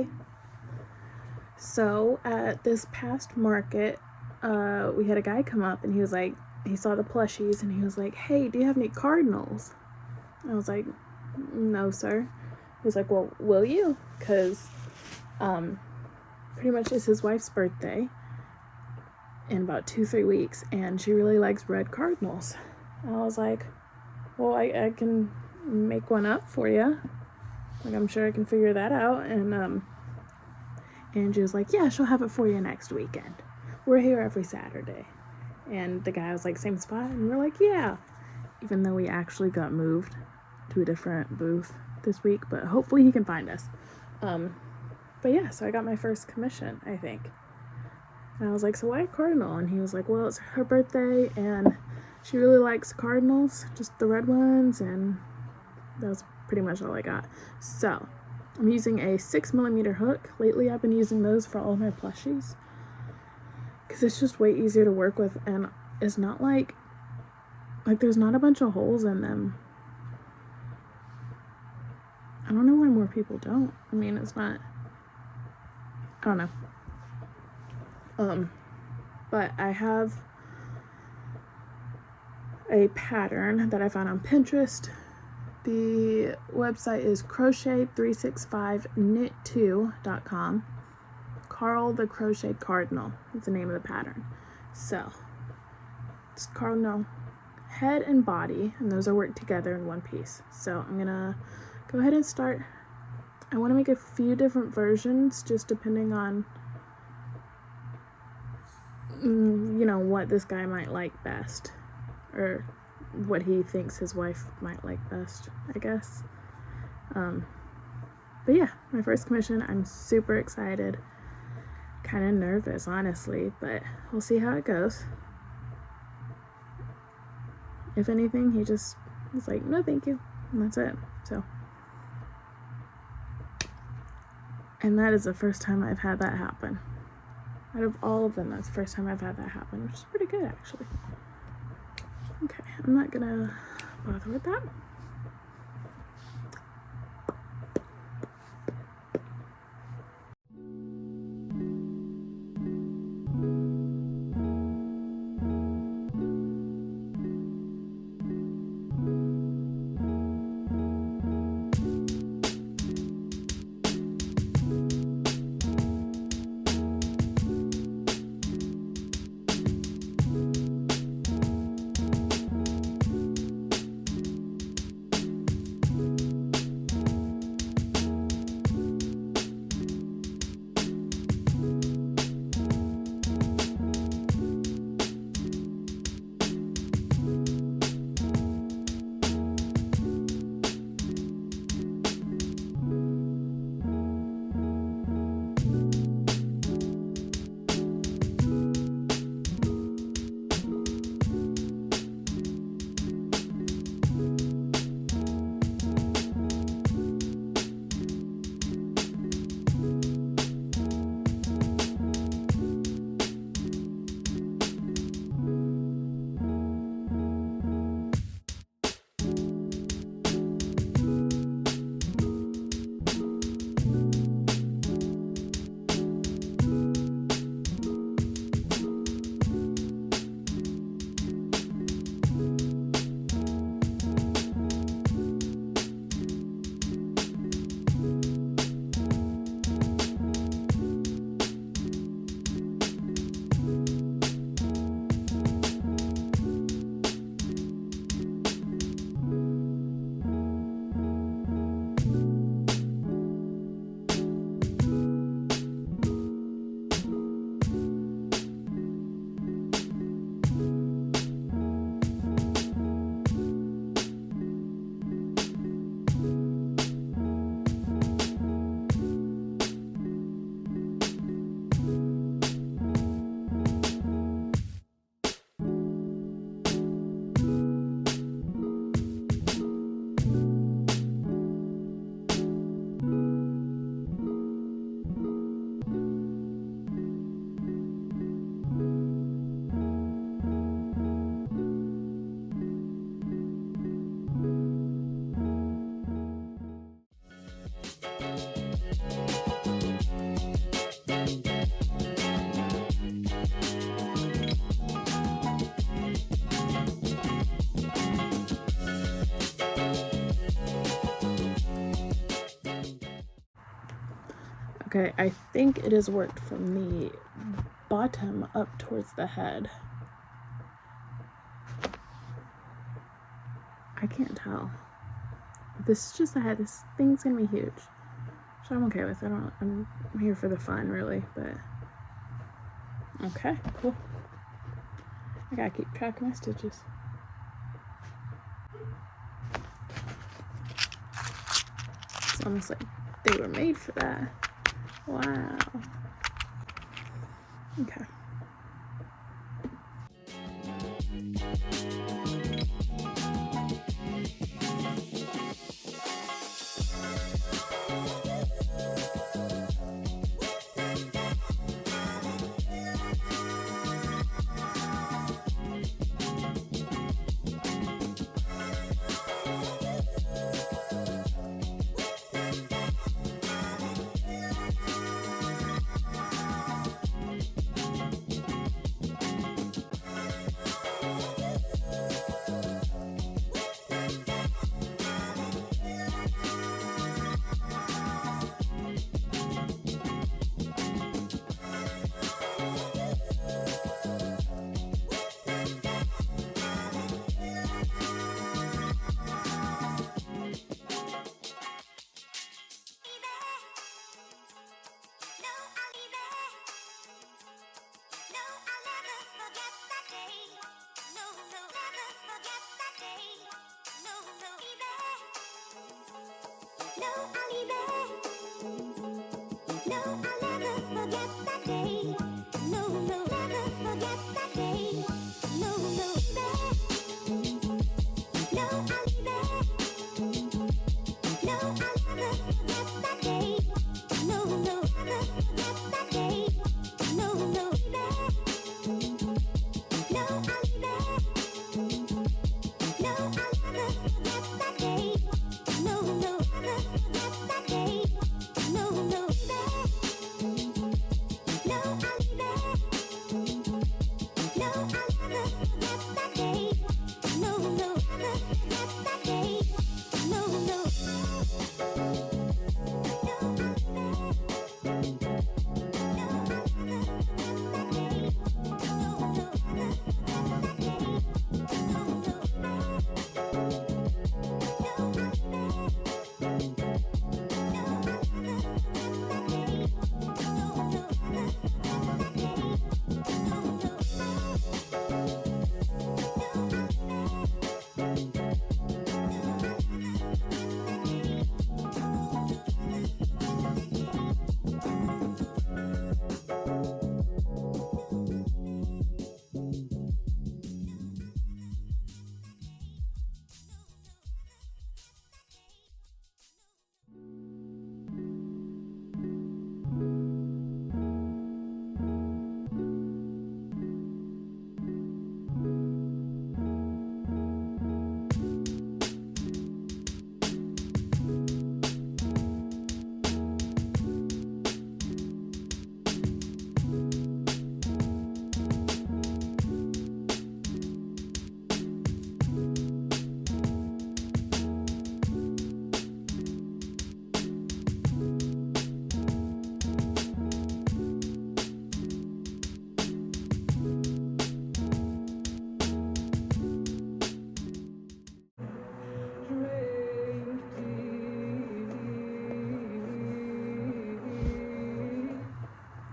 Hi. So at this past market, we had a guy come up and he was like, he saw the plushies and he was like, hey, do you have any Cardinals? I was like, no, sir. He was like, well, will you? Because pretty much it's his wife's birthday in about 2-3 weeks, and she really likes red Cardinals. I was like, well, I can make one up for you. Like, I'm sure I can figure that out. And Angie was like, yeah, she'll have it for you next weekend. We're here every Saturday. And the guy was like, same spot? And we're like, yeah. Even though we actually got moved to a different booth this week, but hopefully he can find us. But yeah, so I got my first commission, I think. And I was like, so why a Cardinal? And he was like, well, it's her birthday and she really likes Cardinals, just the red ones, and that was pretty much all I got. So I'm using a 6mm hook. Lately I've been using those for all of my plushies because it's just way easier to work with, and it's not like there's not a bunch of holes in them. I don't know why more people don't. I mean, it's not, I don't know. But I have a pattern that I found on Pinterest. The website is crochet365knit2.com. Kaale the Crochet Cardinal is the name of the pattern. So it's Cardinal head and body, and those are worked together in one piece. So I'm gonna go ahead and start. I want to make a few different versions just depending on what this guy might like best, or what he thinks his wife might like best, I guess. But yeah, my first commission, I'm super excited, kind of nervous honestly, but we'll see how it goes. If anything, he just was like, no thank you, and that's it. So, and that is the first time I've had that happen. Out of all of them, that's the first time I've had that happen, which is pretty good, actually. Okay, I'm not gonna bother with that. Okay, I think it has worked from the bottom up towards the head. I can't tell. This is just the head. This thing's gonna be huge, which I'm okay with. I'm here for the fun, really, but okay, cool. I gotta keep track of my stitches. It's almost like they were made for that. Wow. Okay.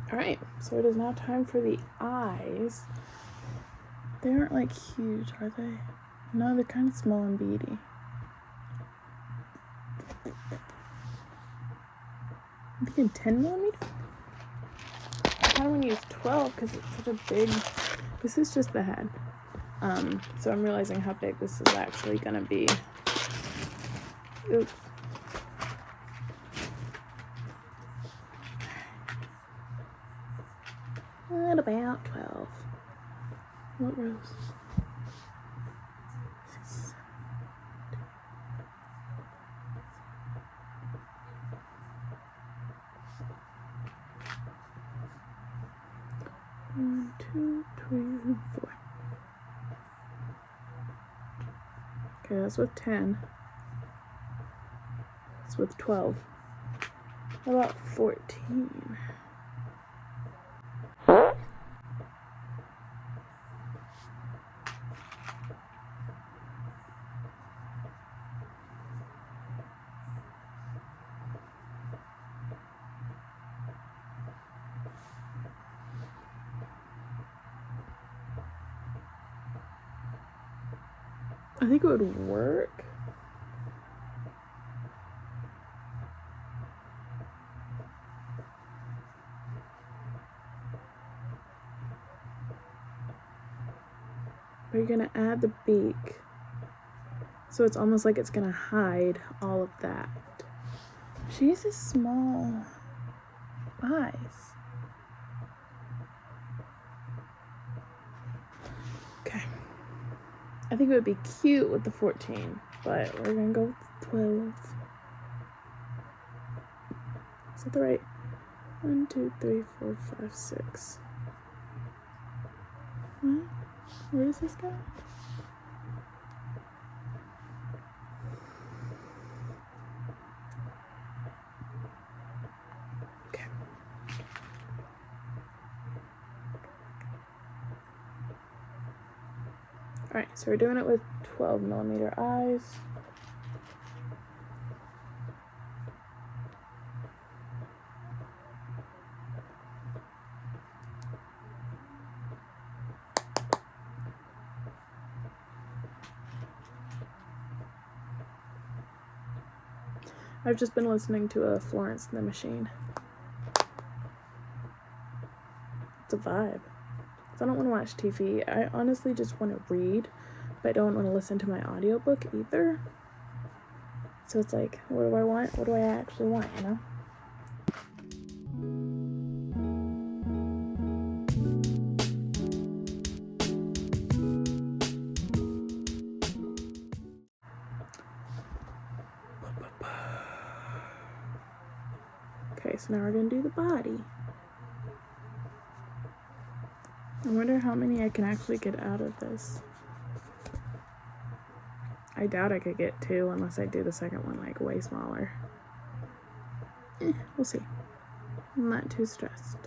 Alright, so it is now time for the eyes. They aren't like huge, are they? No, they're kind of small and beady. I'm thinking 10 millimeter? I kind of want to use 12 because it's such a big... This is just the head. So I'm realizing how big this is actually going to be. Oops. At about 12. What rows? 6, 7, 8. 1, 2, 3, 4. Okay, that's with 10. That's with 12. What about 14? I think it would work. But you're gonna add the beak, so it's almost like it's gonna hide all of that. She has small eyes. Okay. I think it would be cute with the 14, but we're gonna go with 12. Is that the right? 1, 2, 3, 4, 5, 6. What? Where does this go? Okay. Alright, so we're doing it with 12mm eyes. I've just been listening to a Florence and the Machine. It's a vibe. I don't want to watch TV. I honestly just want to read, but I don't want to listen to my audiobook either. So it's like, what do I want? What do I actually want, you know? Okay, so now we're going to do the body. I wonder how many I can actually get out of this. I doubt I could get 2 unless I do the second one like way smaller. We'll see. I'm not too stressed.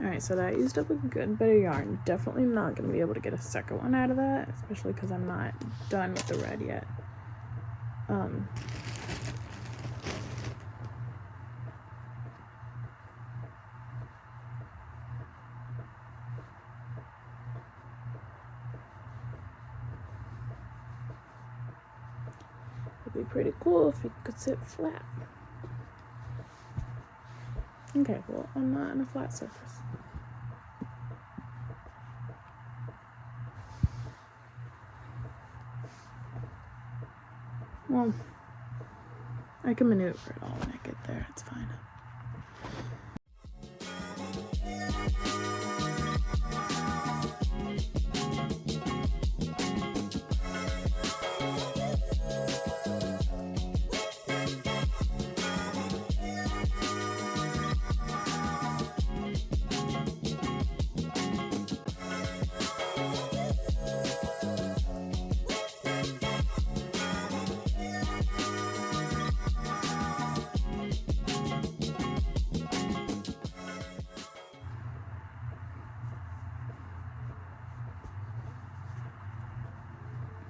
Alright, so that used up a good bit of yarn. Definitely not going to be able to get a second one out of that, especially because I'm not done with the red yet. It'd be pretty cool if it could sit flat. Okay, well, I'm not on a flat surface. Well, I can maneuver it all when I get there. It's fine.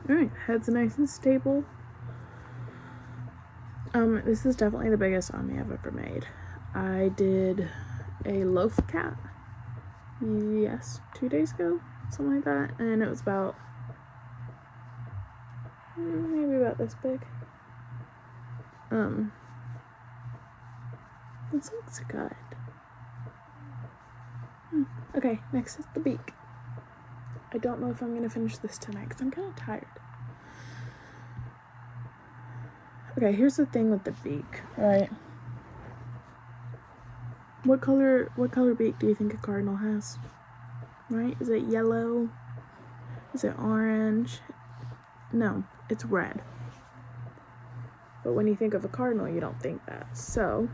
Alright, head's nice and stable. This is definitely the biggest Ami I've ever made. I did a loaf cat, yes, 2 days ago, something like that, and it was about, maybe about this big. This looks good. Okay, next is the beak. I don't know if I'm gonna finish this tonight because I'm kind of tired. Okay, here's the thing with the beak, right? What color beak do you think a cardinal has? Right? Is it yellow? Is it orange? No, it's red. But when you think of a cardinal, you don't think that. So,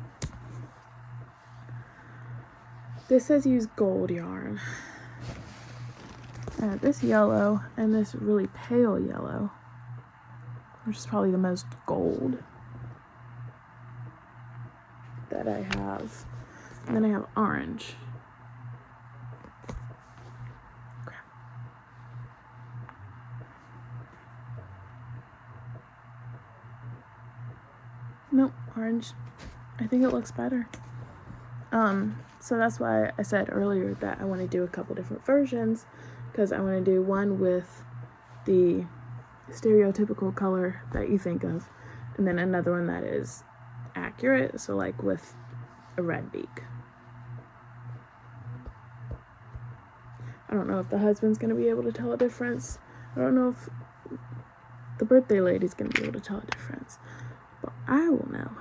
this says use gold yarn. This yellow and this really pale yellow, which is probably the most gold that I have. And then I have orange. Crap. Nope, orange. I think it looks better. So that's why I said earlier that I want to do a couple different versions, because I want to do one with the stereotypical color that you think of, and then another one that is accurate, so like with a red beak. I don't know if the husband's going to be able to tell a difference. I don't know if the birthday lady's going to be able to tell a difference, but I will know.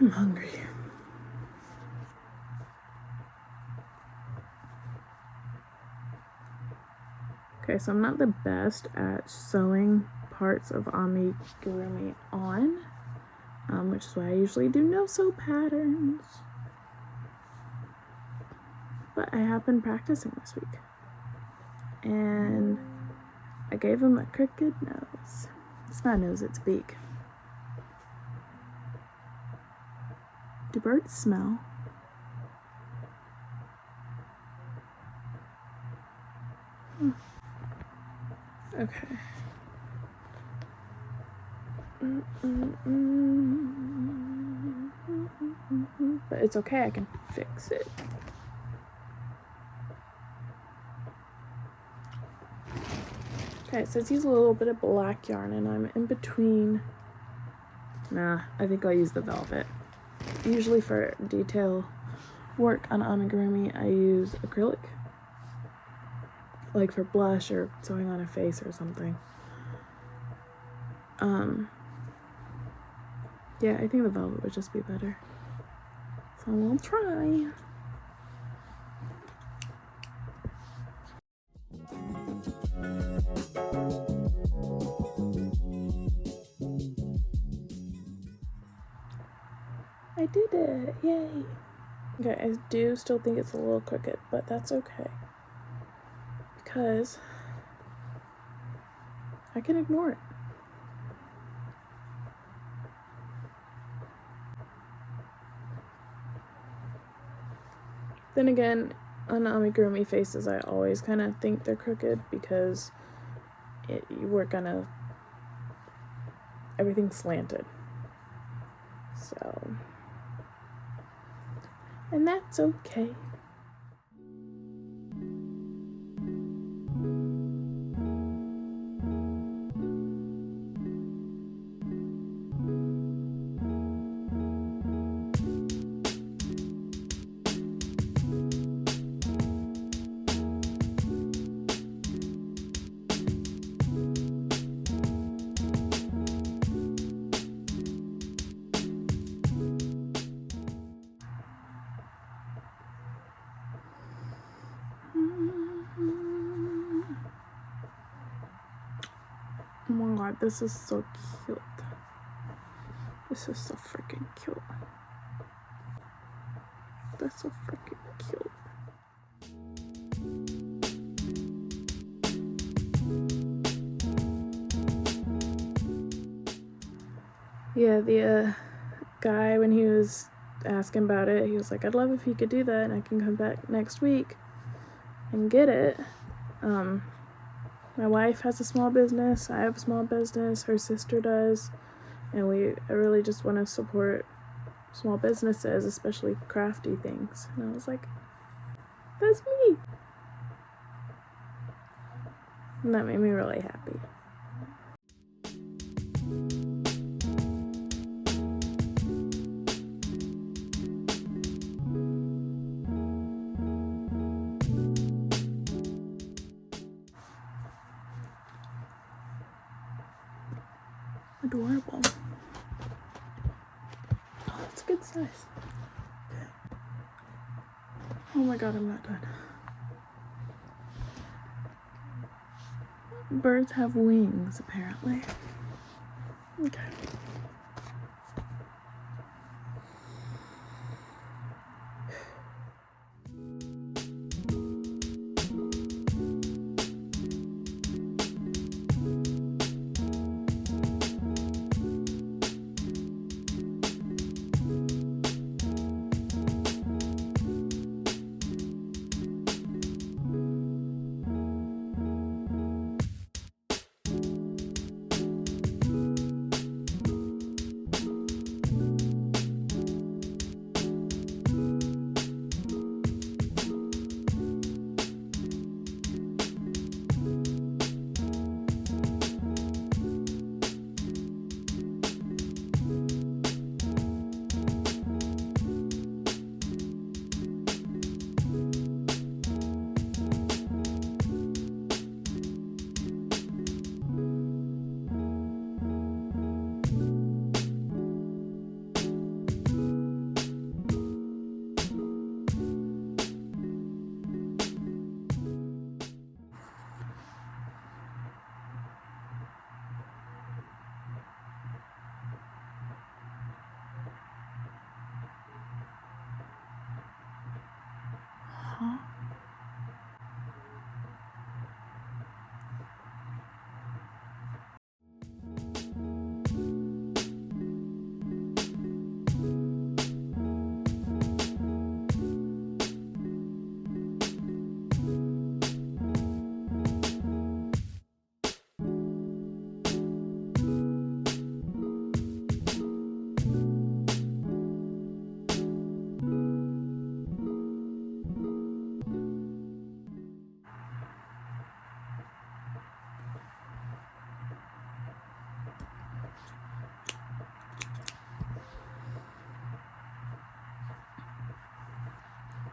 I'm hungry. Okay, so I'm not the best at sewing parts of amigurumi on, which is why I usually do no-sew patterns. But I have been practicing this week. And I gave him a crooked nose. It's not a nose, it's a beak. Do birds smell? Okay. But it's okay, I can fix it. Okay, it says use a little bit of black yarn, and I'm in between. Nah, I think I'll use the velvet. Usually for detail work on amigurumi, I use acrylic. Like for blush or sewing on a face or something. Yeah, I think the velvet would just be better. So we'll try. I did it, yay. Okay, I do still think it's a little crooked, but that's okay. Because I can ignore it. Then again, on amigurumi faces, I always kind of think they're crooked because you work on everything's slanted. So, and that's okay. Oh my god, this is so cute. This is so freaking cute. That's so freaking cute. Yeah, the guy, when he was asking about it, he was like, I'd love if he could do that and I can come back next week and get it. My wife has a small business, I have a small business, her sister does, and I really just want to support small businesses, especially crafty things. And I was like, that's me. And that made me really happy. Adorable. Oh, that's a good size. Oh my god, I'm not done. Birds have wings, apparently. Okay.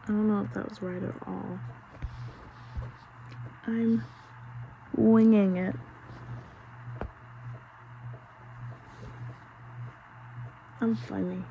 I don't know if that was right at all. I'm winging it. I'm funny.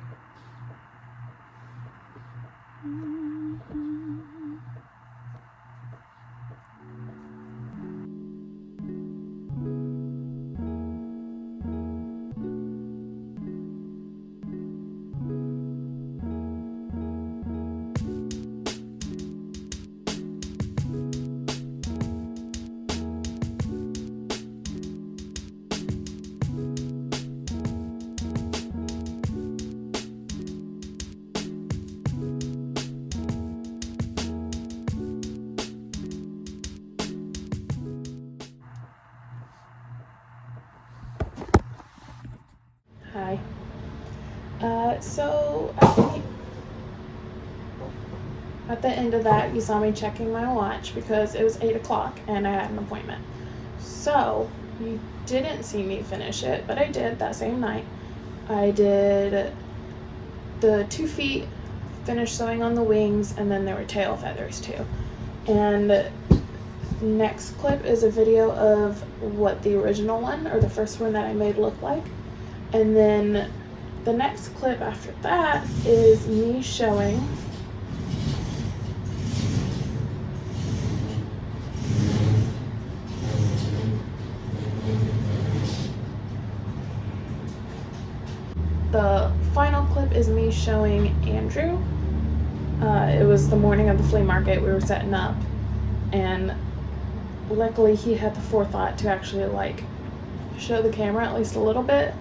Hi. So at the end of that, you saw me checking my watch because it was 8 o'clock and I had an appointment. So you didn't see me finish it, but I did that same night. I did the 2 feet, finished sewing on the wings, and then there were tail feathers too. And next clip is a video of what the original one, or the first one that I made, looked like. And then the next clip after that is me showing the final clip is me showing Andrew. It was the morning of the flea market. We were setting up, and luckily he had the forethought to actually like show the camera at least a little bit.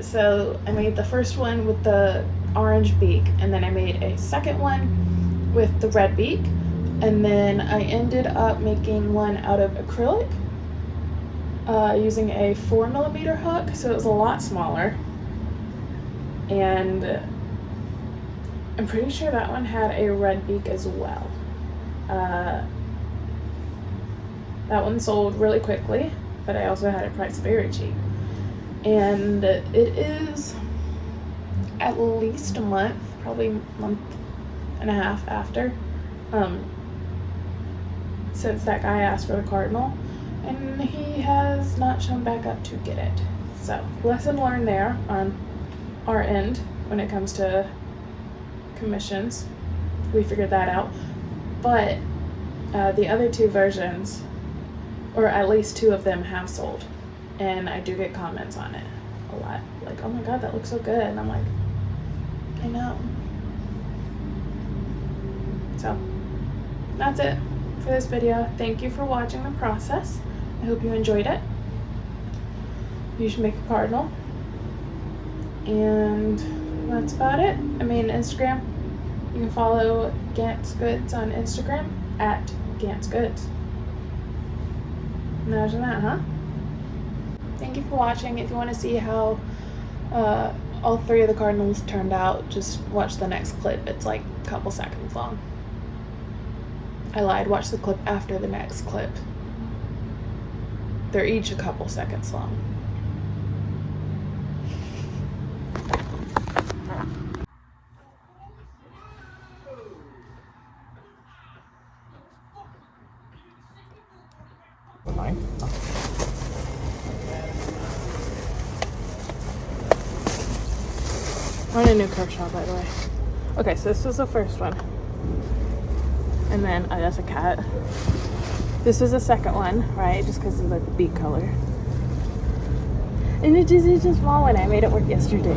So I made the first one with the orange beak, and then I made a second one with the red beak, and then I ended up making one out of acrylic using a 4mm hook, so it was a lot smaller. And I'm pretty sure that one had a red beak as well. That one sold really quickly, but I also had it priced very cheap. And it is at least a month, probably a month and a half after, since that guy asked for the Cardinal, and he has not shown back up to get it. So, lesson learned there on our end when it comes to commissions. We figured that out. But the other 2 versions, or at least 2 of them, have sold. And I do get comments on it a lot. Like, oh my god, that looks so good. And I'm like, I know. So, that's it for this video. Thank you for watching the process. I hope you enjoyed it. You should make a cardinal. And that's about it. I mean, Instagram. You can follow GANTT'S GOODS on Instagram at GANTT'S GOODS. Imagine that, huh? Thank you for watching. If you want to see how all 3 of the cardinals turned out, just watch the next clip. It's like a couple seconds long. I lied. Watch the clip after the next clip. They're each a couple seconds long. Mine? Oh. I'm in a new Crochet, by the way. Okay, so this was the first one. And then, oh, that's a cat. This was the second one, right? Just because of the beak color. And it's just a small one. I made it work yesterday.